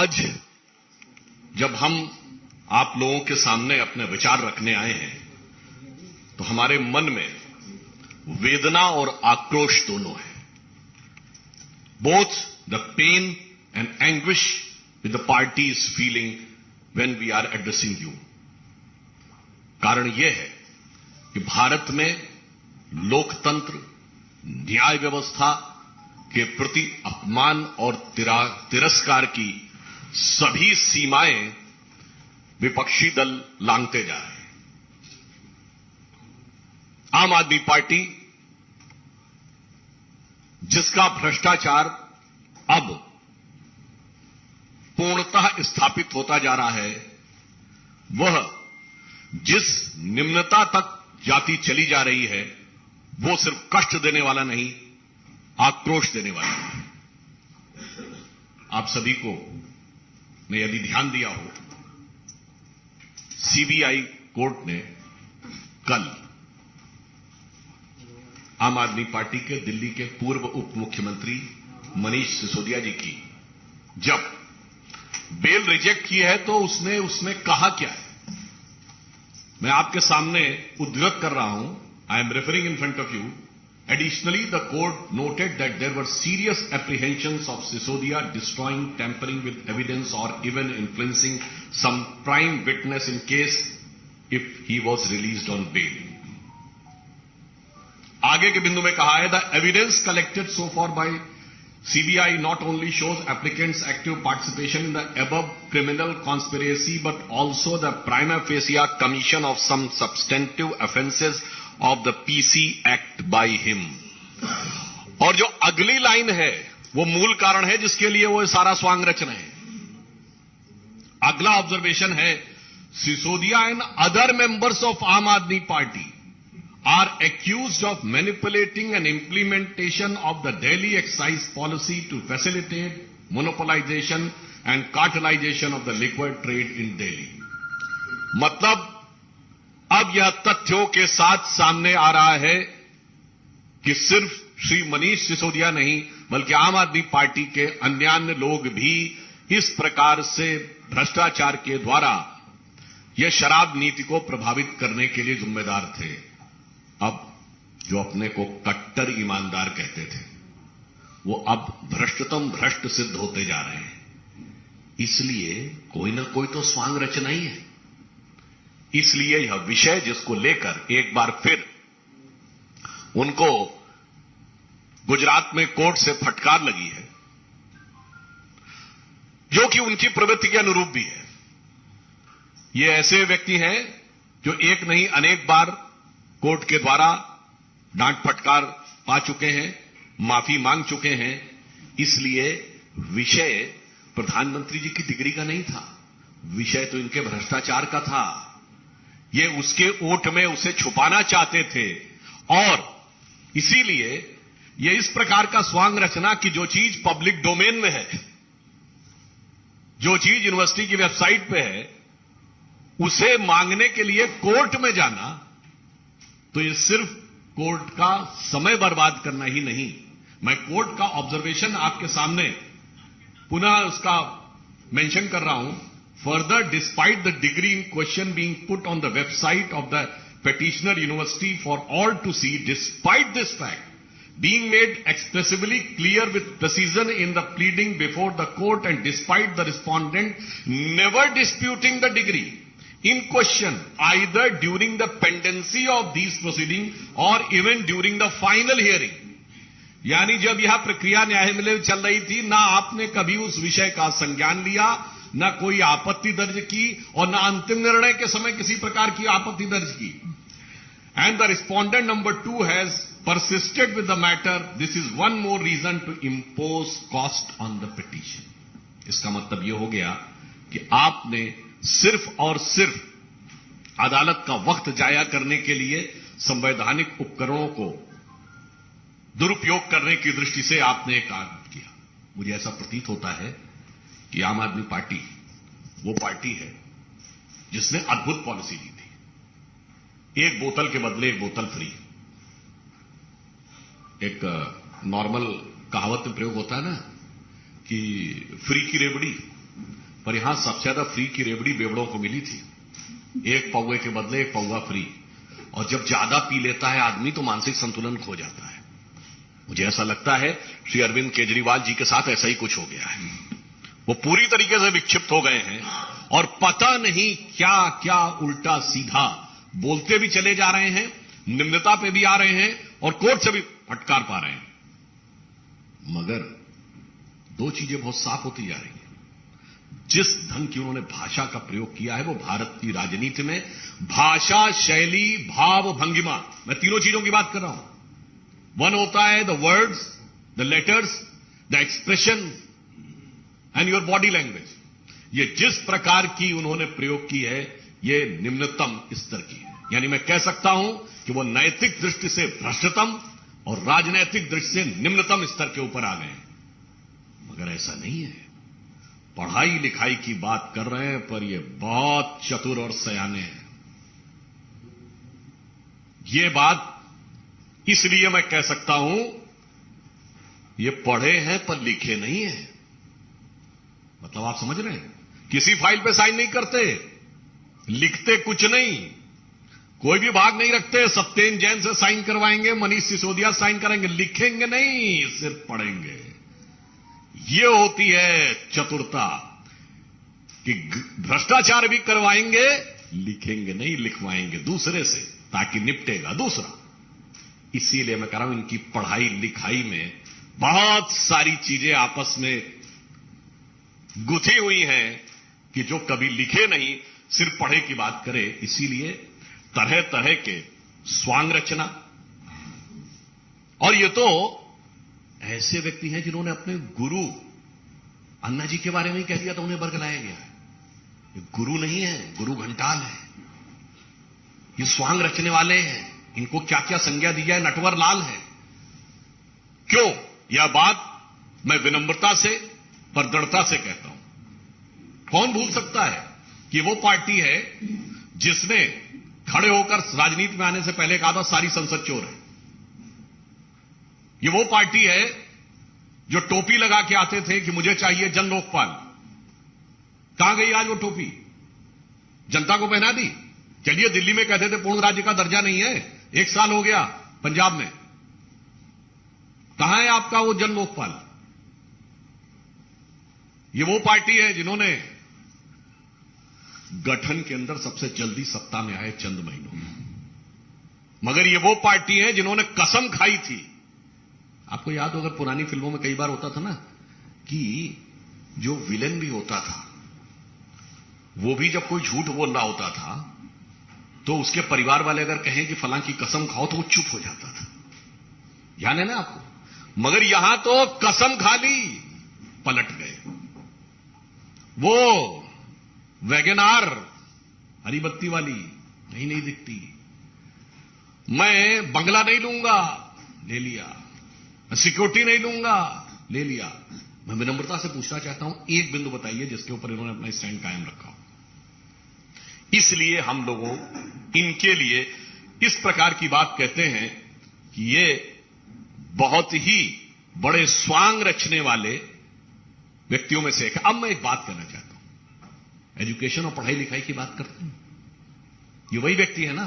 आज जब हम आप लोगों के सामने अपने विचार रखने आए हैं तो हमारे मन में वेदना और आक्रोश दोनों है. Both the pain and anguish with the party is feeling when we are addressing you. कारण यह है कि भारत में लोकतंत्र, न्याय व्यवस्था के प्रति अपमान और तिरस्कार की सभी सीमाएं विपक्षी दल लांघते जा रहे हैं. आम आदमी पार्टी, जिसका भ्रष्टाचार अब पूर्णतः स्थापित होता जा रहा है, वह जिस निम्नता तक जाती चली जा रही है, वो सिर्फ कष्ट देने वाला नहीं, आक्रोश देने वाला है. आप सभी को ने यदि ध्यान दिया हो, सीबीआई कोर्ट ने कल आम आदमी पार्टी के दिल्ली के पूर्व उप मुख्यमंत्री मनीष सिसोदिया जी की जब बेल रिजेक्ट की है तो उसने कहा क्या है, मैं आपके सामने उद्धृत कर रहा हूं. I am referring in front of you. Additionally, the court noted that there were serious apprehensions of Sisodia destroying, tampering with evidence or even influencing some prime witness in case if he was released on bail. आगे के बिंदु में कहा है, the evidence collected so far by CBI not only shows applicants' active participation in the above criminal conspiracy but also the prima facie commission of some substantive offences of the PC Act by him. और जो अगली line है वो मूल कारण है जिसके लिए वो सारा स्वांग रच रहे हैं. अगला ऑब्जर्वेशन है, Sisodia and other members of Aam Aadmi Party are accused of manipulating and implementation of the Delhi excise policy to facilitate monopolisation and cartelisation of the liquid trade in Delhi. मतलब अब यह तथ्यों के साथ सामने आ रहा है कि सिर्फ श्री मनीष सिसोदिया नहीं बल्कि आम आदमी पार्टी के अन्य लोग भी इस प्रकार से भ्रष्टाचार के द्वारा यह शराब नीति को प्रभावित करने के लिए जिम्मेदार थे. अब जो अपने को कट्टर ईमानदार कहते थे वो अब भ्रष्टतम भ्रष्ट सिद्ध होते जा रहे हैं. इसलिए कोई ना कोई तो स्वांग रचना ही है. इसलिए यह विषय जिसको लेकर एक बार फिर उनको गुजरात में कोर्ट से फटकार लगी है, जो कि उनकी प्रवृत्ति के अनुरूप भी है. ये ऐसे व्यक्ति हैं जो एक नहीं अनेक बार कोर्ट के द्वारा डांट फटकार पा चुके हैं, माफी मांग चुके हैं. इसलिए विषय प्रधानमंत्री जी की डिग्री का नहीं था, विषय तो इनके भ्रष्टाचार का था. ये उसके ओट में उसे छुपाना चाहते थे और इसीलिए ये इस प्रकार का स्वांग रचना कि जो चीज पब्लिक डोमेन में है, जो चीज यूनिवर्सिटी की वेबसाइट पे है, उसे मांगने के लिए कोर्ट में जाना, तो ये सिर्फ कोर्ट का समय बर्बाद करना ही नहीं. मैं कोर्ट का ऑब्जर्वेशन आपके सामने पुनः उसका मेंशन कर रहा हूं. Further, despite the degree in question being put on the website of the petitioner university for all to see, despite this fact being made expressively clear with precision in the pleading before the court and despite the respondent never disputing the degree in question either during the pendency of these proceedings or even during the final hearing. यानी जब यह प्रक्रिया न्यायालय में चल रही थी, ना आपने कभी उस विषय का संज्ञान लिया, न कोई आपत्ति दर्ज की और न अंतिम निर्णय के समय किसी प्रकार की आपत्ति दर्ज की. And the respondent number 2 has persisted with the matter. This is one more reason to impose cost on the petition. इसका मतलब यह हो गया कि आपने सिर्फ और सिर्फ अदालत का वक्त जाया करने के लिए संवैधानिक उपकरणों को दुरुपयोग करने की दृष्टि से आपने एक कार्य किया. मुझे ऐसा प्रतीत होता है कि आम आदमी पार्टी वो पार्टी है जिसने अद्भुत पॉलिसी दी थी, एक बोतल के बदले एक बोतल फ्री. एक नॉर्मल कहावत में प्रयोग होता है ना कि फ्री की रेवड़ी पर यहां सबसे ज्यादा फ्री की रेवड़ी बेवड़ों को मिली थी, एक पौवे के बदले एक पौवा फ्री। और जब ज्यादा पी लेता है आदमी तो मानसिक संतुलन खो जाता है। मुझे ऐसा लगता है श्री अरविंद केजरीवाल जी के साथ ऐसा ही कुछ हो गया है। वो पूरी तरीके से विक्षिप्त हो गए हैं और पता नहीं क्या क्या उल्टा सीधा बोलते भी चले जा रहे हैं, निम्नता पे भी आ रहे हैं और कोर्ट से भी फटकार पा रहे हैं। मगर दो चीजें बहुत साफ होती जा रही हैं। जिस ढंग की उन्होंने भाषा का प्रयोग किया है वो भारत की राजनीति में भाषा, शैली, भाव, भंगिमा, मैं तीनों चीजों की बात कर रहा हूं। वन होता है the words, the letters, the expression and your body language. ये जिस प्रकार की उन्होंने प्रयोग की है ये निम्नतम स्तर की है। यानी मैं कह सकता हूं कि वो नैतिक दृष्टि से भ्रष्टतम और राजनैतिक दृष्टि से निम्नतम स्तर के ऊपर आ गए। मगर ऐसा नहीं है। पढ़ाई लिखाई की बात कर रहे हैं पर ये बहुत चतुर और सयाने हैं। ये बात इसलिए मैं कह सकता हूं, ये पढ़े हैं पर लिखे नहीं है। मतलब आप समझ रहे हैं, किसी फाइल पे साइन नहीं करते, लिखते कुछ नहीं, कोई भी भाग नहीं रखते। सत्येन जैन से साइन करवाएंगे, मनीष सिसोदिया साइन करेंगे, लिखेंगे नहीं, सिर्फ पढ़ेंगे। ये होती है चतुरता कि भ्रष्टाचार भी करवाएंगे, लिखेंगे नहीं, लिखवाएंगे दूसरे से ताकि निपटेगा दूसरा। इसीलिए मैं कह रहा हूं इनकी पढ़ाई लिखाई में बहुत सारी चीजें आपस में गुथी हुई हैं कि जो कभी लिखे नहीं, सिर्फ पढ़े की बात करे। इसीलिए तरह तरह के स्वांग रचना। और ये तो ऐसे व्यक्ति हैं जिन्होंने अपने गुरु अन्ना जी के बारे में ही कह दिया तो उन्हें बरगलाया गया है। ये गुरु नहीं है, गुरु घंटाल है। ये स्वांग रचने वाले हैं। इनको क्या क्या संज्ञा दी जाए, नटवर लाल है। क्यों? यह बात मैं विनम्रता से पर दृढ़ता से कहता हूं। कौन भूल सकता है कि वो पार्टी है जिसने खड़े होकर राजनीति में आने से पहले कहा था सारी संसद चोर है। ये वो पार्टी है जो टोपी लगा के आते थे कि मुझे चाहिए जन लोकपाल। कहां गई आज वो टोपी? जनता को पहना दी। चलिए दिल्ली में कहते थे पूर्ण राज्य का दर्जा नहीं है, 1 साल हो गया पंजाब में, कहां है आपका वो जन लोकपाल? ये वो पार्टी है जिन्होंने गठन के अंदर सबसे जल्दी सत्ता में आए चंद महीनों में। मगर ये वो पार्टी है जिन्होंने कसम खाई थी। आपको याद हो, अगर पुरानी फिल्मों में कई बार होता था ना कि जो विलेन भी होता था वो भी जब कोई झूठ बोल रहा होता था तो उसके परिवार वाले अगर कहें कि फलां की कसम खाओ तो वो चुप हो जाता था। याद है ना आपको? मगर यहां तो कसम खा ली, पलट गए। वो वैगनार हरी बत्ती वाली नहीं दिखती। मैं बंगला नहीं लूंगा, ले लिया। मैं सिक्योरिटी नहीं लूंगा, ले लिया। मैं विनम्रता से पूछना चाहता हूं, एक बिंदु बताइए जिसके ऊपर इन्होंने अपना स्टैंड कायम रखा। इसलिए हम लोगों इनके लिए इस प्रकार की बात कहते हैं कि ये बहुत ही बड़े स्वांग रचने वाले व्यक्तियों में से एक। अब मैं एक बात करना चाहता हूं, एजुकेशन और पढ़ाई लिखाई की बात करते हैं। ये वही व्यक्ति है ना,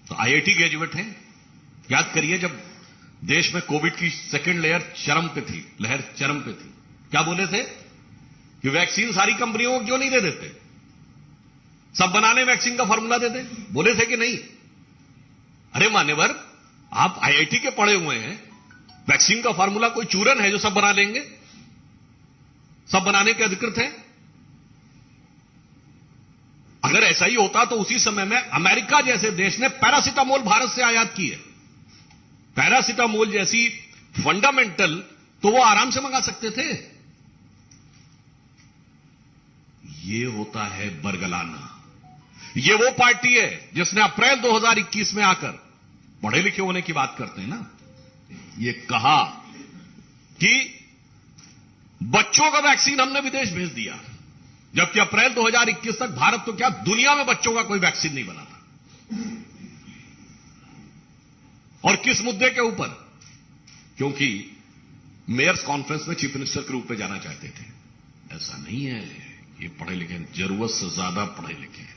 तो आईआईटी ग्रेजुएट हैं। याद करिए जब देश में कोविड की सेकेंड लहर चरम पे थी, क्या बोले थे कि वैक्सीन सारी कंपनियों को क्यों नहीं दे देते, सब बनाने वैक्सीन का फॉर्मूला दे दे, बोले थे कि नहीं? अरे मान्यवर, आप आईआईटी के पढ़े हुए हैं, वैक्सीन का फॉर्मूला कोई चूरन है जो सब बना लेंगे? सब बनाने के अधिकृत हैं। अगर ऐसा ही होता तो उसी समय में अमेरिका जैसे देश ने पैरासिटामोल भारत से आयात की है। पैरासिटामोल जैसी फंडामेंटल तो वो आराम से मंगा सकते थे। ये होता है बरगलाना। ये वो पार्टी है जिसने अप्रैल 2021 में आकर, पढ़े लिखे होने की बात करते हैं ना, ये कहा कि बच्चों का वैक्सीन हमने विदेश भेज दिया, जबकि अप्रैल 2021 तक भारत तो क्या दुनिया में बच्चों का कोई वैक्सीन नहीं बना था। और किस मुद्दे के ऊपर? क्योंकि मेयर्स कॉन्फ्रेंस में चीफ मिनिस्टर के रूप में जाना चाहते थे। ऐसा नहीं है। ये पढ़े लिखे जरूरत से ज्यादा पढ़े लिखे हैं,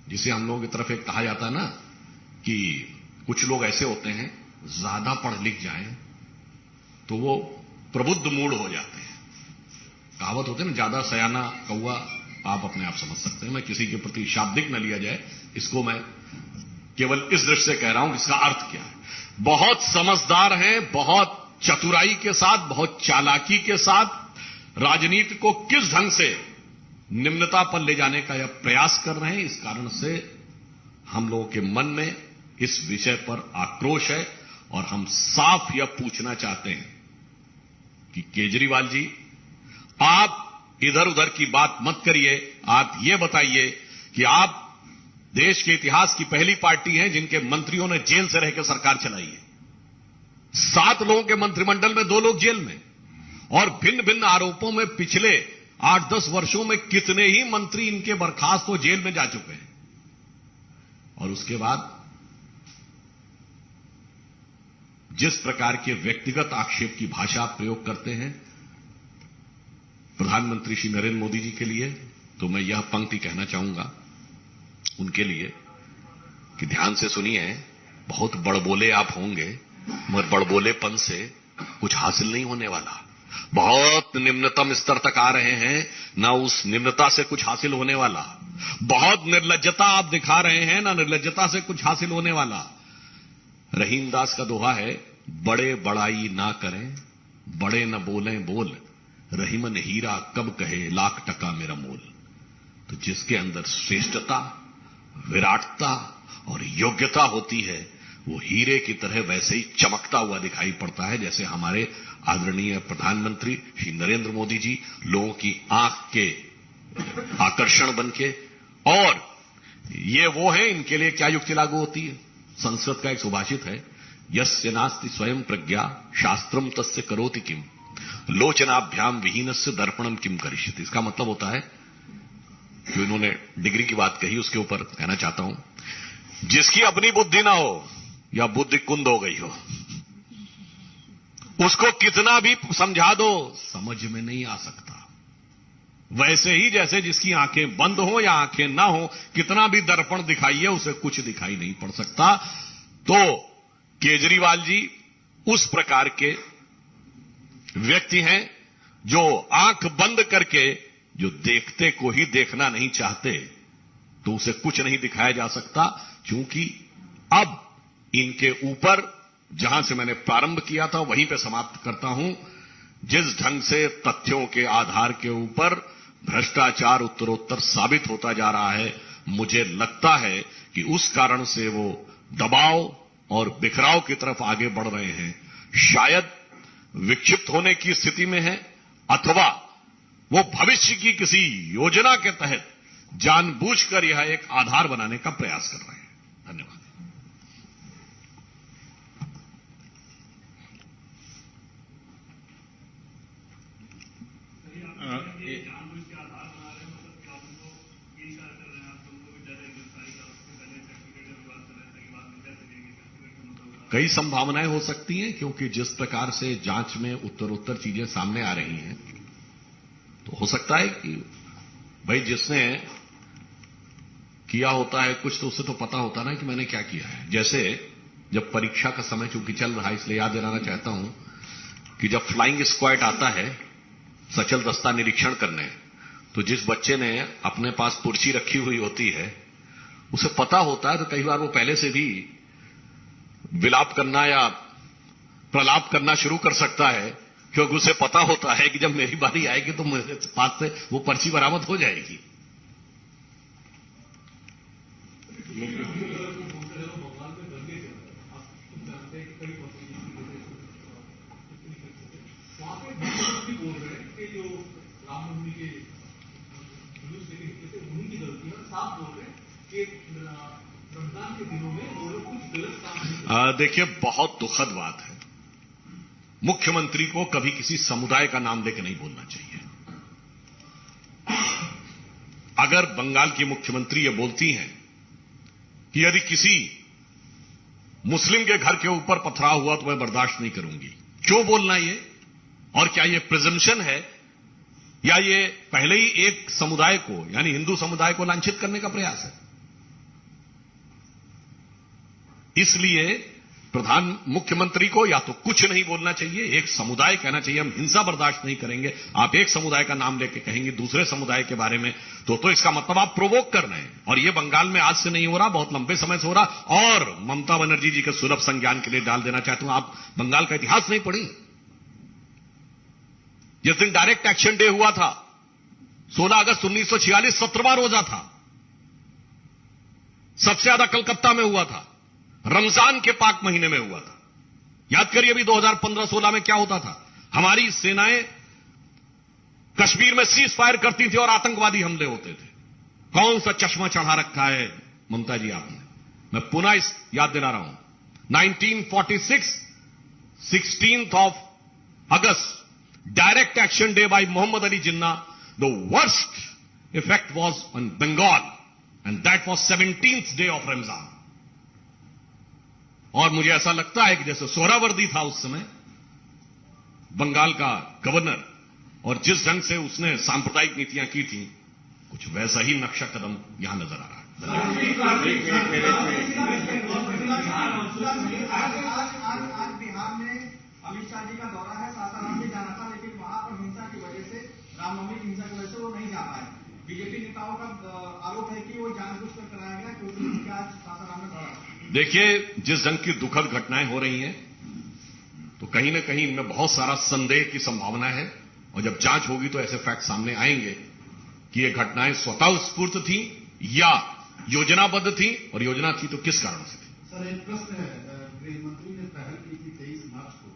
जिसे हम लोगों की तरफ एक कहा जाता है ना कि कुछ लोग ऐसे होते हैं ज्यादा पढ़ लिख जाएं तो वो प्रबुद्ध मूड हो जाते हैं। कहावत होती है ना, ज्यादा सयाना कौवा, आप अपने आप समझ सकते हैं। मैं किसी के प्रति शाब्दिक न लिया जाए, इसको मैं केवल इस दृष्टि से कह रहा हूं कि इसका अर्थ क्या है। बहुत समझदार हैं, बहुत चतुराई के साथ, बहुत चालाकी के साथ राजनीति को किस ढंग से निम्नता पर ले जाने का यह प्रयास कर रहे हैं। इस कारण से हम लोगों के मन में इस विषय पर आक्रोश है और हम साफ यह पूछना चाहते हैं कि केजरीवाल जी, आप इधर उधर की बात मत करिए। आप यह बताइए कि आप देश के इतिहास की पहली पार्टी हैं जिनके मंत्रियों ने जेल से रहकर सरकार चलाई है। 7 लोगों के मंत्रिमंडल में 2 लोग जेल में, और भिन्न भिन्न आरोपों में पिछले 8-10 वर्षों में कितने ही मंत्री इनके बर्खास्त हो जेल में जा चुके हैं। और उसके बाद जिस प्रकार के व्यक्तिगत आक्षेप की भाषा आप प्रयोग करते हैं प्रधानमंत्री श्री नरेंद्र मोदी जी के लिए, तो मैं यह पंक्ति कहना चाहूंगा उनके लिए कि ध्यान से सुनिए। बहुत बड़बोले आप होंगे, मगर बड़बोलेपन से कुछ हासिल नहीं होने वाला। बहुत निम्नतम स्तर तक आ रहे हैं, ना उस निम्नता से कुछ हासिल होने वाला। बहुत निर्लज्जता आप दिखा रहे हैं, ना निर्लज्जता से कुछ हासिल होने वाला। रहीम दास का दोहा है, बड़े बड़ाई ना करें, बड़े न बोलें बोल, रहीमन हीरा कब कहे लाख टका मेरा मोल। तो जिसके अंदर श्रेष्ठता, विराटता और योग्यता होती है, वो हीरे की तरह वैसे ही चमकता हुआ दिखाई पड़ता है, जैसे हमारे आदरणीय प्रधानमंत्री श्री नरेंद्र मोदी जी लोगों की आंख के आकर्षण बनके। और ये वो है, इनके लिए क्या युक्ति लागू होती है। संस्कृत का एक सुभाषित है, यस्य नास्ति स्वयं प्रज्ञा शास्त्रम तस्य करोति किम, लोचनाभ्याम विहीनस्य दर्पणम किम करिष्यति। इसका मतलब होता है, जो इन्होंने डिग्री की बात कही उसके ऊपर कहना चाहता हूं, जिसकी अपनी बुद्धि ना हो या बुद्धि कुंद हो गई हो, उसको कितना भी समझा दो समझ में नहीं आ सकता। वैसे ही जैसे जिसकी आंखें बंद हो या आंखें ना हो, कितना भी दर्पण दिखाइए उसे कुछ दिखाई नहीं पड़ सकता। तो केजरीवाल जी उस प्रकार के व्यक्ति हैं जो आंख बंद करके, जो देखते को ही देखना नहीं चाहते, तो उसे कुछ नहीं दिखाया जा सकता। क्योंकि अब इनके ऊपर, जहां से मैंने प्रारंभ किया था वहीं पे समाप्त करता हूं, जिस ढंग से तथ्यों के आधार के ऊपर भ्रष्टाचार उत्तरोत्तर साबित होता जा रहा है, मुझे लगता है कि उस कारण से वो दबाव और बिखराव की तरफ आगे बढ़ रहे हैं। शायद विक्षिप्त होने की स्थिति में है, अथवा वो भविष्य की किसी योजना के तहत जानबूझकर यह एक आधार बनाने का प्रयास कर रहे हैं। धन्यवाद। कई संभावनाएं हो सकती हैं, क्योंकि जिस प्रकार से जांच में उत्तरोत्तर चीजें सामने आ रही हैं, तो हो सकता है कि भाई जिसने किया होता है कुछ, तो उसे तो पता होता ना कि मैंने क्या किया है। जैसे जब परीक्षा का समय चूंकि चल रहा है, इसलिए याद दिलाना चाहता हूं कि जब फ्लाइंग स्क्वाड आता है सचल दस्ता निरीक्षण करने, तो जिस बच्चे ने अपने पास पुर्ची रखी हुई होती है उसे पता होता है, तो कई बार वो पहले से भी विलाप करना या प्रलाप करना शुरू कर सकता है, क्योंकि उसे पता होता है कि जब मेरी बारी आएगी तो मेरे पास से वो पर्ची बरामद हो जाएगी। देखिए, बहुत दुखद बात है, मुख्यमंत्री को कभी किसी समुदाय का नाम लेकर नहीं बोलना चाहिए। अगर बंगाल की मुख्यमंत्री ये बोलती हैं कि यदि किसी मुस्लिम के घर के ऊपर पथराव हुआ तो मैं बर्दाश्त नहीं करूंगी, क्यों बोलना ये? और क्या ये प्रिजम्पशन है या ये पहले ही एक समुदाय को यानी हिंदू समुदाय को लांछित करने का प्रयास है? इसलिए मुख्यमंत्री को या तो कुछ नहीं बोलना चाहिए, एक समुदाय कहना चाहिए हम हिंसा बर्दाश्त नहीं करेंगे। आप एक समुदाय का नाम लेके कहेंगे दूसरे समुदाय के बारे में, तो इसका मतलब आप प्रोवोक कर रहे हैं। और ये बंगाल में आज से नहीं हो रहा, बहुत लंबे समय से हो रहा। और ममता बनर्जी जी के सुलभ संज्ञान के लिए डाल देना चाहता हूं, आप बंगाल का इतिहास नहीं पढ़ी। जिस दिन डायरेक्ट एक्शन डे हुआ था 16 अगस्त 1946, 17वां रोजा था, सबसे ज्यादा कलकत्ता में हुआ था, रमजान के पाक महीने में हुआ था। याद करिए अभी 2015-16 में क्या होता था। हमारी सेनाएं कश्मीर में सीज फायर करती थी और आतंकवादी हमले होते थे। कौन सा चश्मा चढ़ा रखा है ममता जी आपने? मैं पुनः याद दिला रहा हूं, 1946 16th of August, direct action day by Muhammad Ali Jinnah, the worst effect was on Bengal and that was 17th day of Ramzan। और मुझे ऐसा लगता है कि जैसे सोहरावर्दी था उस समय बंगाल का गवर्नर, और जिस ढंग से उसने सांप्रदायिक नीतियां की थी, कुछ वैसा ही नक्शा कदम यहां नजर आ रहा है। आज बिहार में अमित शाह जी का दौरा है, सासाराम भी जाना था, लेकिन वहां पर हिंसा की वजह से, रामनवमी की हिंसा की वजह से वो नहीं जा पाए। बीजेपी नेताओं का आरोप है कि वो जानबूझकर कराया गया क्योंकि उनके आज सासाराम में दौरा। देखिए, जिस ढंग की दुखद घटनाएं हो रही हैं, तो कहीं ना कहीं इनमें बहुत सारा संदेह की संभावना है। और जब जांच होगी तो ऐसे फैक्ट सामने आएंगे कि ये घटनाएं स्वतः स्फूर्त थी या योजनाबद्ध थी, और योजना थी तो किस कारण से थी। सर, एक प्रश्न है। गृह मंत्री ने पहल की थी 23 मार्च को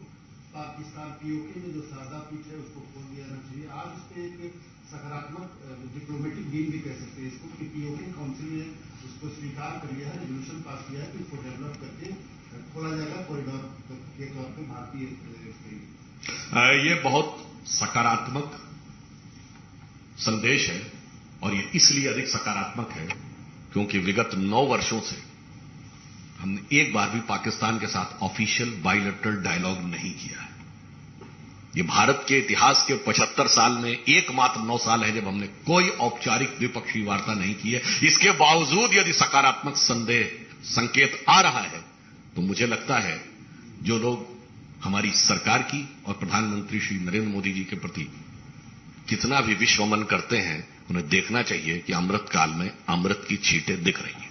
पाकिस्तान पीओके में जो शारदा पीठ है उसको खोल दिया जाना चाहिए। आज उस पर एक सकारात्मक डिप्लोमेटिक गेम भी कह सकते हैं इसको, कि पीओके काउंसिल ने उसको स्वीकार कर लिया है, रेजोल्यूशन पास किया है कि उसको डेवलप करके खोला जाएगा कॉरिडोर के तौर पर भारतीय। ये बहुत सकारात्मक संदेश है, और ये इसलिए अधिक सकारात्मक है क्योंकि विगत 9 वर्षों से हमने एक बार भी पाकिस्तान के साथ ऑफिशियल बायलैटरल डायलॉग नहीं किया है। ये भारत के इतिहास के 75 साल में एकमात्र 9 साल है जब हमने कोई औपचारिक द्विपक्षीय वार्ता नहीं की है। इसके बावजूद यदि सकारात्मक संकेत आ रहा है, तो मुझे लगता है जो लोग हमारी सरकार की और प्रधानमंत्री श्री नरेंद्र मोदी जी के प्रति कितना भी विश्वमन करते हैं, उन्हें देखना चाहिए कि अमृत काल में अमृत की छींटें दिख रही हैं।